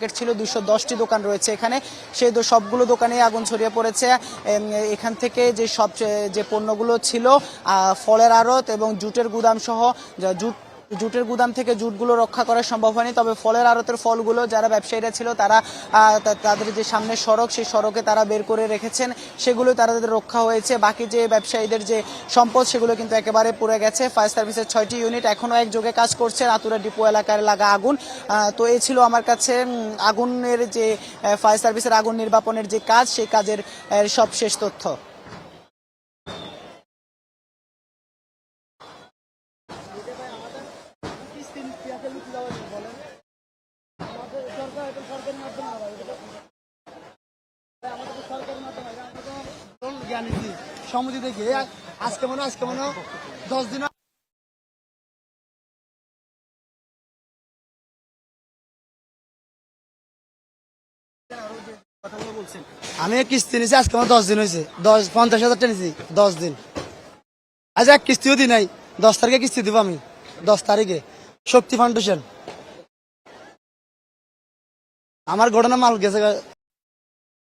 Market ছিল, 210টি দোকান রয়েছে এখানে। সেই সবগুলো দোকানে আগুন ছড়িয়ে পড়েছে। এখান থেকে যে পণ্যগুলো ছিল, ফলের আড়ত এবং জুটের গুদাম সহ, জুটের গুদাম থেকে জুটগুলো রক্ষা করা সম্ভব হয়নি। তবে ফলের আড়তের ফলগুলো যারা ব্যবসায়ীরা ছিল তারা তাদের যে সামনের সড়ক, সেই সড়কে তারা বের করে রেখেছেন, সেগুলো তাদের রক্ষা হয়েছে। বাকি যে ব্যবসায়ীদের যে সম্পদ সেগুলো কিন্তু একেবারে পুড়ে গেছে। ফায়ার সার্ভিসের 6টি ইউনিট এখনও একযোগে কাজ করছে। আতুরা ডিপো এলাকায় লাগা আগুন। তো এই ছিল আমার কাছে আগুনের যে ফায়ার সার্ভিসের আগুন নির্বাপনের যে কাজ, সেই কাজের সব শেষ তথ্য। সমিতি থেকে আজকে মনে 10 দিন আমি কিস্তি নিয়েছি, আজকে আমার 10 দিন হয়েছে। 50,000 টাকা নিয়েছি 10 দিন। আজ এক কিস্তিও দিই নাই। 10 তারিখে কিস্তি দিব আমি, 10 তারিখে। শক্তি ফাউন্ডেশন আমার ঘটনা মাল গেছে।